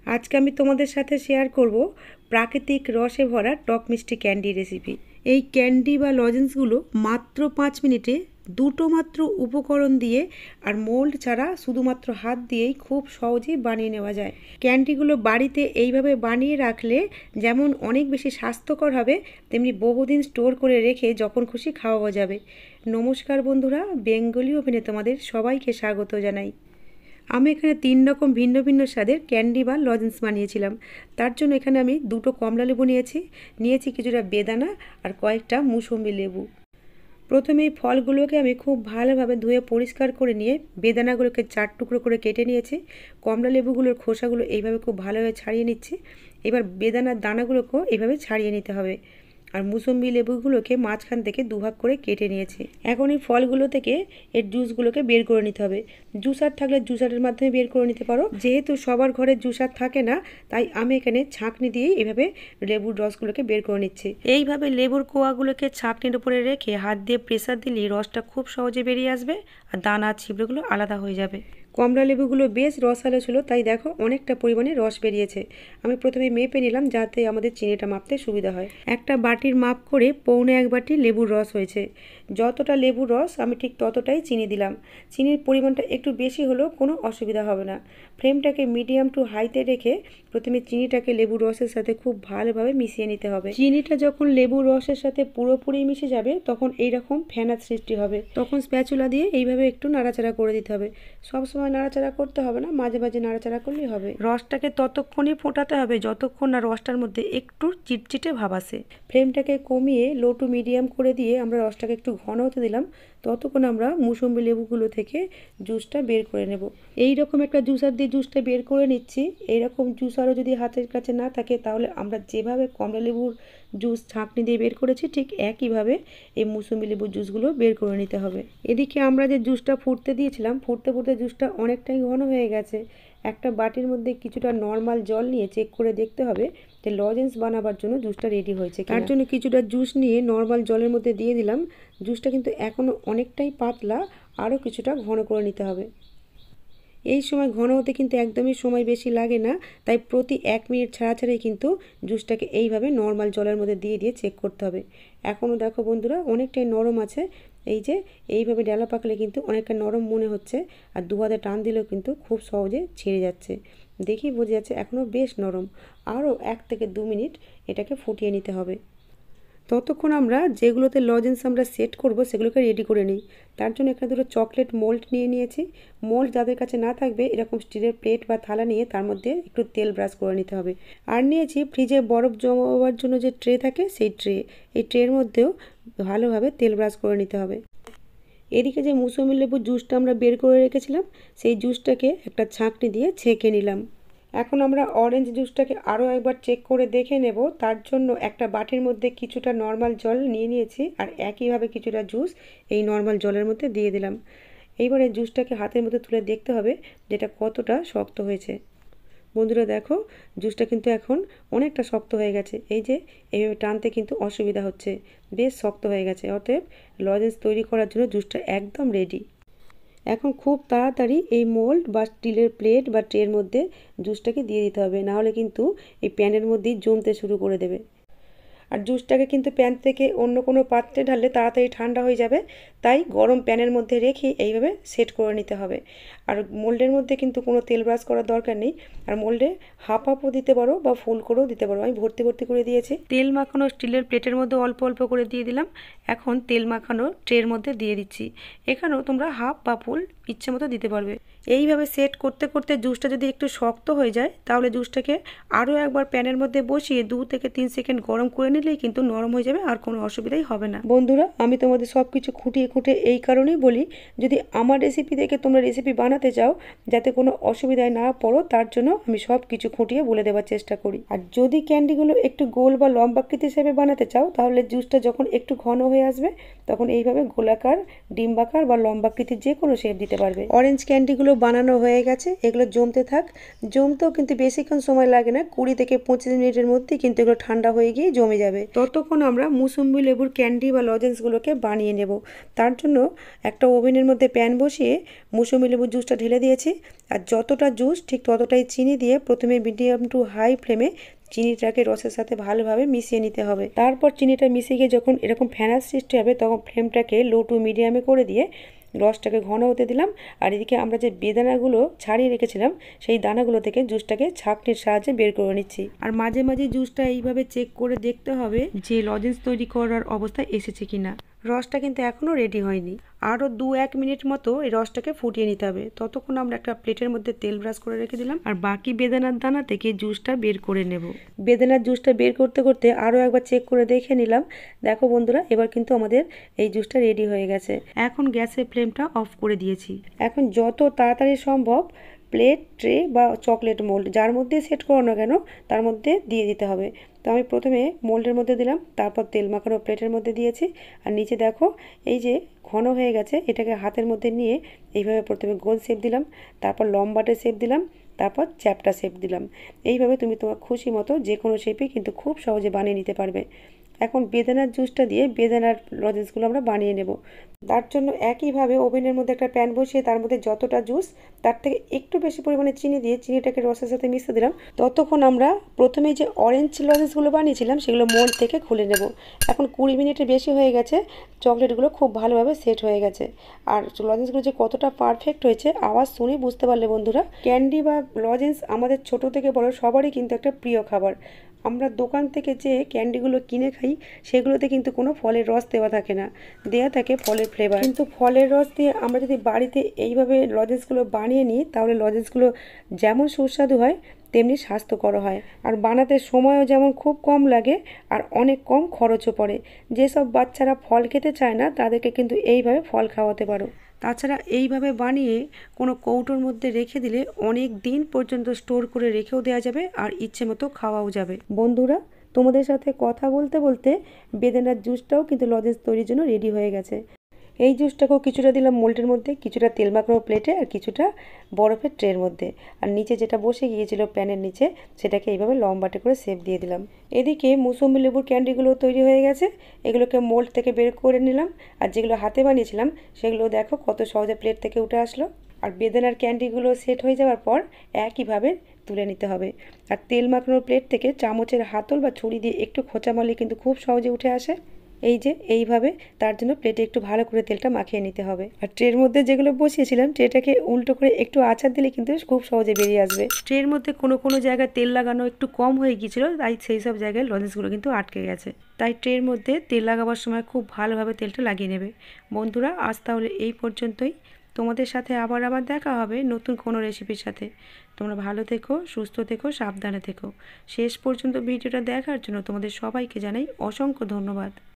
আজকে আমি তোমাদের সাথে শেয়ার করব প্রাকৃতিক রসে ভরা টক মিষ্টি ক্যান্ডি রেসিপি। এই ক্যান্ডি বা লজেন্সগুলো মাত্র 5 মিনিটে দুটো মাত্র উপকরণ দিয়ে আর মোল্ড ছাড়া শুধুমাত্র হাত দিয়েই খুব সহজেই বানিয়ে নেওয়া যায়। ক্যান্ডিগুলো বাড়িতে এইভাবে বানিয়ে রাখলে যেমন অনেক বেশি স্বাস্থ্যকর হবে, তেমনি বহুদিন স্টোর করে রেখে যখন খুশি খাওয়া যাবে। নমস্কার বন্ধুরা, বেঙ্গলি ওভেনে তোমাদের সবাইকে স্বাগত জানাই। আমি এখানে 3 রকম ভিন্ন ভিন্ন স্বাদের ক্যান্ডি বা লজেন্স বানিয়েছিলাম। তার জন্য এখানে আমি 2টো কমলা লেবু নিয়েছি কিছুটা বেদানা আর কয়েকটা মুসম্বি লেবু। প্রথমে এই ফলগুলোকে আমি খুব ভালোভাবে ধুয়ে পরিষ্কার করে নিয়ে বেদানাগুলোকে 4 টুকরো করে কেটে নিয়েছি। কমলা লেবুগুলোর খোসাগুলো এইভাবে খুব ভালোভাবে ছাড়িয়ে নিচ্ছি। এবার বেদানার দানাগুলোকেও এইভাবে ছাড়িয়ে নিতে হবে। আর মুসম্বি লেবুগুলোকে মাঝখান থেকে দুভাগ করে কেটে নিয়েছি। এখন এই ফলগুলো থেকে এর জুসগুলোকে বের করে নিতে হবে। জুসার থাকলে জুসারের মাধ্যমে বের করে নিতে পারো। যেহেতু সবার ঘরে জুসার থাকে না, তাই আমি এখানে ছাঁকনি দিয়ে এভাবে লেবুর রসগুলোকে বের করে নিচ্ছি। এইভাবে লেবুর কোয়াগুলোকে ছাঁকনির উপরে রেখে হাত দিয়ে প্রেসার দিলে রসটা খুব সহজে বেরিয়ে আসবে আর দানা ছিবড়েগুলো আলাদা হয়ে যাবে। কমলা লেবুগুলো বেশ রসালো ছিল, তাই দেখো অনেকটা পরিমাণে রস বেরিয়েছে। আমি প্রথমে মেপে নিলাম যাতে আমাদের চিনিটা মাপতে সুবিধা হয়। একটা বাটির মাপ করে 1.25 বাটি লেবুর রস হয়েছে। যতটা লেবুর রস আমি ঠিক ততটাই চিনি দিলাম। চিনির পরিমাণটা একটু বেশি হলেও কোনো অসুবিধা হবে না। ফ্লেমটাকে মিডিয়াম টু হাইতে রেখে প্রথমে চিনিটাকে লেবুর রসের সাথে খুব ভালোভাবে মিশিয়ে নিতে হবে। চিনিটা যখন লেবুর রসের সাথে পুরোপুরি মিশে যাবে তখন এইরকম ফেনার সৃষ্টি হবে। তখন স্প্যাচুলা দিয়ে এইভাবে একটু নাড়াচাড়া করে দিতে হবে। সবসময় নাড়াচাড়া করতে হবে না, মাঝে মাঝে নাড়াচাড়া করলেই হবে। রসটাকে ততক্ষণই ফোটাতে হবে যতক্ষণ না রসটার মধ্যে একটু চিটচিটে ভাব আসে। ফ্লেমটাকে কমিয়ে লো টু মিডিয়াম করে দিয়ে আমরা রসটাকে একটু ঘন হতে দিলাম। ততক্ষণ আমরা মুসম্বি লেবুগুলো থেকে জুসটা বের করে নেব। এই রকম একটা জুসার দিয়ে জুসটা বের করে নিচ্ছি। এইরকম জুসারও যদি হাতের কাছে না থাকে তাহলে আমরা যেভাবে কমলা লেবুর জুস ছাঁকনি দিয়ে বের করেছি ঠিক একইভাবে এই মুসম্বি লেবুর জুসগুলো বের করে নিতে হবে। এদিকে আমরা যে জুসটা ফুটতে দিয়েছিলাম, ফুটতে ফুটতে জুসটা অনেকটাই ঘন হয়ে গেছে। একটা বাটির মধ্যে কিছুটা নর্মাল জল নিয়ে চেক করে দেখতে হবে যে লজেন্স বানাবার জন্য জুসটা রেডি হয়েছে। তার জন্য কিছুটা জুস নিয়ে নর্মাল জলের মধ্যে দিয়ে দিলাম। জুসটা কিন্তু এখনও অনেকটাই পাতলা, আরও কিছুটা ঘন করে নিতে হবে। এই সময় ঘন হতে কিন্তু একদমই সময় বেশি লাগে না, তাই প্রতি 1 মিনিট ছাড়া ছাড়াই কিন্তু জুসটাকে এইভাবে নর্মাল জলের মধ্যে দিয়ে দিয়ে চেক করতে হবে। এখনও দেখো বন্ধুরা অনেকটাই নরম আছে। এই যে এইভাবে ডালা পাকলে কিন্তু অনেকটা নরম মনে হচ্ছে, আর দু হাতে টান দিলেও কিন্তু খুব সহজে ছেড়ে যাচ্ছে। দেখেই বোঝা যাচ্ছে এখনও বেশ নরম। আরও 1 থেকে 2 মিনিট এটাকে ফুটিয়ে নিতে হবে। ততক্ষণ আমরা যেগুলোতে লজেন্স আমরা সেট করব সেগুলোকে রেডি করে নিই। তার জন্য এখানে 2টো চকলেট মোল্ড নিয়েছি। মোল্ড যাদের কাছে না থাকবে এরকম স্টিলের প্লেট বা থালা নিয়ে তার মধ্যে একটু তেল ব্রাশ করে নিতে হবে। আর নিয়েছি ফ্রিজে বরফ জমাবার জন্য যে ট্রে থাকে সেই ট্রে। এই ট্রের মধ্যেও ভালোভাবে তেল ব্রাশ করে নিতে হবে। এদিকে যে মুসম্বি লেবুর জুসটা আমরা বের করে রেখেছিলাম সেই জুসটাকে একটা ছাঁকনি দিয়ে ছেঁকে নিলাম। এখন আমরা অরেঞ্জ জুসটাকে আরও একবার চেক করে দেখে নেব। তার জন্য একটা বাটির মধ্যে কিছুটা নর্মাল জল নিয়েছি আর একইভাবে কিছুটা জুস এই নর্মাল জলের মধ্যে দিয়ে দিলাম। এইবারে জুসটাকে হাতের মধ্যে তুলে দেখতে হবে যেটা কতটা শক্ত হয়েছে। বন্ধুরা দেখো জুসটা কিন্তু এখন অনেকটা শক্ত হয়ে গেছে। এই যে এইভাবে টানতে কিন্তু অসুবিধা হচ্ছে, বেশ শক্ত হয়ে গেছে। অতএব লজেন্স তৈরি করার জন্য জুসটা একদম রেডি। এখন খুব তাড়াতাড়ি এই মোল্ড বা স্টিলের প্লেট বা ট্রের মধ্যে জুসটাকে দিয়ে দিতে হবে, নাহলে কিন্তু এই প্যানের মধ্যেই জমতে শুরু করে দেবে। আর জুসটাকে কিন্তু প্যান থেকে অন্য কোনো পাত্রে ঢাললে তাড়াতাড়ি ঠান্ডা হয়ে যাবে, তাই গরম প্যানের মধ্যে রেখে এইভাবে সেট করে নিতে হবে। আর মোল্ডের মধ্যে কিন্তু কোনো তেল ব্রাশ করার দরকার নেই। আর মোল্ডে হাফ হাফও দিতে পারো বা ফুল করেও দিতে পারো। আমি ভর্তি ভর্তি করে দিয়েছি। তেল মাখানো স্টিলের প্লেটের মধ্যে অল্প অল্প করে দিয়ে দিলাম। এখন তেল মাখানো ট্রের মধ্যে দিয়ে দিচ্ছি। এখানেও তোমরা হাফ বা ফুল ইচ্ছে মতো দিতে পারবে। এইভাবে সেট করতে করতে জুসটা যদি একটু শক্ত হয়ে যায় তাহলে জুসটাকে আরও একবার প্যানের মধ্যে বসিয়ে 2 থেকে 3 সেকেন্ড গরম করে নিলেই কিন্তু নরম হয়ে যাবে, আর কোনো অসুবিধাই হবে না। বন্ধুরা আমি তোমাদের সব কিছু খুঁটিয়ে খুঁটিয়ে এই কারণেই বলি, যদি আমার রেসিপি দেখে তোমরা রেসিপি বানাতে চাও যাতে কোনো অসুবিধায় না পড়ো, তার জন্য আমি সব কিছু খুঁটিয়ে বলে দেওয়ার চেষ্টা করি। আর যদি ক্যান্ডিগুলো একটু গোল বা লম্বাকৃতি হিসেবে বানাতে চাও তাহলে জুসটা যখন একটু ঘন হয়ে আসবে তখন এইভাবে গোলাকার, ডিম্বাকার বা লম্বাকৃতির যে কোনো শেপ দিতে পারবে। অরেঞ্জ ক্যান্ডিগুলো বানানো হয়ে গেছে, এগুলো জমতে থাক। জমতেও কিন্তু বেশিক্ষণ সময় লাগে না, 20 থেকে 25 মিনিটের মধ্যেই কিন্তু এগুলো ঠান্ডা হয়ে গিয়ে জমে যাবে। ততক্ষণ আমরা মুসম্বি লেবুর ক্যান্ডি বা লজেন্সগুলোকে বানিয়ে নেব। তার জন্য একটা ওভেনের মধ্যে প্যান বসিয়ে মুসম্বি লেবুর জুসটা ঢেলে দিয়েছি, আর যতটা জুস ঠিক ততটাই চিনি দিয়ে প্রথমে মিডিয়াম টু হাই ফ্লেমে চিনিটাকে রসের সাথে ভালোভাবে মিশিয়ে নিতে হবে। তারপর চিনিটা মিশিয়ে গিয়ে যখন এরকম ফেনার সৃষ্টি হবে তখন ফ্লেমটাকে লো টু মিডিয়ামে করে দিয়ে রসটাকে ঘন হতে দিলাম। আর এদিকে আমরা যে বেদানাগুলো ছাড়িয়ে রেখেছিলাম সেই দানাগুলো থেকে জুসটাকে ছাঁকনির সাহায্যে বের করে নিচ্ছি। আর মাঝে মাঝে জুসটা এইভাবে চেক করে দেখতে হবে যে লজেন্স তৈরি করার অবস্থায় এসেছে কিনা। রসটা কিন্তু এখনও রেডি হয়নি, আরও 2-1 মিনিট মতো এই রসটাকে ফুটিয়ে নিতে হবে। ততক্ষণ আমরা একটা প্লেটের মধ্যে তেল ব্রাশ করে রেখে দিলাম, আর বাকি বেদানার দানা থেকে জুসটা বের করে নেব। বেদানার জুসটা বের করতে করতে আরও একবার চেক করে দেখে নিলাম। দেখো বন্ধুরা, এবার কিন্তু আমাদের এই জুসটা রেডি হয়ে গেছে। এখন গ্যাসের ফ্লেমটা অফ করে দিয়েছি। এখন যত তাড়াতাড়ি সম্ভব প্লেট, ট্রে বা চকলেট মোল্ড যার মধ্যে সেট করো না কেন তার মধ্যে দিয়ে দিতে হবে। তো আমি প্রথমে মোল্ডের মধ্যে দিলাম, তারপর তেল মাখানো প্লেটের মধ্যে দিয়েছি। আর নিচে দেখো এই যে ঘন হয়ে গেছে, এটাকে হাতের মধ্যে নিয়ে এইভাবে প্রথমে গোল শেপ দিলাম, তারপর লম্বাটে শেপ দিলাম, তারপর চ্যাপ্টা শেপ দিলাম। এইভাবে তুমি তোমার খুশি মতো যে কোনো শেপে কিন্তু খুব সহজে বানিয়ে নিতে পারবে। এখন বেদানার জুসটা দিয়ে বেদানার লজেন্সগুলো আমরা বানিয়ে নেব। তার জন্য একইভাবে ওভেনের মধ্যে একটা প্যান বসিয়ে তার মধ্যে যতটা জুস তার থেকে একটু বেশি পরিমাণে চিনি দিয়ে চিনিটাকে রসের সাথে মিশিয়ে দিলাম। ততক্ষণ আমরা প্রথমে যে অরেঞ্জ লজেন্সগুলো বানিয়েছিলাম সেগুলো মোল্ড থেকে খুলে নেব। এখন 20 মিনিটের বেশি হয়ে গেছে, চকলেটগুলো খুব ভালোভাবে সেট হয়ে গেছে। আর লজেন্সগুলো যে কতটা পারফেক্ট হয়েছে আওয়াজ শুনে বুঝতে পারলে বন্ধুরা। ক্যান্ডি বা লজেন্স আমাদের ছোট থেকে বড় সবারই কিন্তু একটা প্রিয় খাবার। আমরা দোকান থেকে যে ক্যান্ডিগুলো কিনে খাই সেগুলোতে কিন্তু কোনো ফলের রস দেওয়া থাকে না, দেওয়া থাকে ফলের ফ্লেভার। কিন্তু ফলের রস দিয়ে আমরা যদি বাড়িতে এইভাবে লজেন্সগুলো বানিয়ে নিই তাহলে লজেন্সগুলো যেমন সুস্বাদু হয় তেমনি স্বাস্থ্যকর হয়, আর বানাতে সময়ও যেমন খুব কম লাগে আর অনেক কম খরচও পড়ে। যেসব বাচ্চারা ফল খেতে চায় না তাদেরকে কিন্তু এইভাবে ফল খাওয়াতে পারো। তাছাড়া এইভাবে বানিয়ে কোনো কৌটোর মধ্যে রেখে দিলে অনেক দিন পর্যন্ত স্টোর করে রেখেও দেওয়া যাবে আর ইচ্ছে মতো খাওয়াও যাবে। বন্ধুরা, তোমাদের সাথে কথা বলতে বলতে বেদানার জুসটাও কিন্তু লজেন্স তৈরির জন্য রেডি হয়ে গেছে। এই জুসটাকেও কিছুটা দিলাম মোল্ডের মধ্যে, কিছুটা তেল মাখানো প্লেটে, আর কিছুটা বরফের ট্রের মধ্যে। আর নিচে যেটা বসে গিয়েছিল প্যানের নিচে সেটাকে এইভাবে লম্বাটে করে শেপ দিয়ে দিলাম। এদিকে মুসম্বি লেবুর ক্যান্ডিগুলো তৈরি হয়ে গেছে, এগুলোকে মোল্ড থেকে বের করে নিলাম। আর যেগুলো হাতে বানিয়েছিলাম সেগুলো দেখো কত সহজে প্লেট থেকে উঠে আসলো। আর বেদানার ক্যান্ডিগুলো সেট হয়ে যাওয়ার পর একইভাবে তুলে নিতে হবে। আর তেল মাখানোর প্লেট থেকে চামচের হাতল বা ছুরি দিয়ে একটু খোঁচা মারলে কিন্তু খুব সহজে উঠে আসে। এই যে এইভাবে, তার জন্য প্লেটে একটু ভালো করে তেলটা মাখিয়ে নিতে হবে। আর ট্রের মধ্যে যেগুলো বসিয়েছিলাম ট্রেটাকে উল্টো করে একটু আছাড় দিলে কিন্তু খুব সহজে বেরিয়ে আসবে। ট্রের মধ্যে কোনো কোনো জায়গায় তেল লাগানো একটু কম হয়ে গিয়েছিল, তাই সেই সব জায়গায় লজেন্সগুলো কিন্তু আটকে গেছে। তাই ট্রের মধ্যে তেল লাগাবার সময় খুব ভালোভাবে তেলটা লাগিয়ে নেবে। বন্ধুরা, আজ তাহলে এই পর্যন্তই। তোমাদের সাথে আবার দেখা হবে নতুন কোনো রেসিপির সাথে। তোমরা ভালো থেকো, সুস্থ থেকো, সাবধানে থেকো। শেষ পর্যন্ত ভিডিওটা দেখার জন্য তোমাদের সবাইকে জানাই অসংখ্য ধন্যবাদ।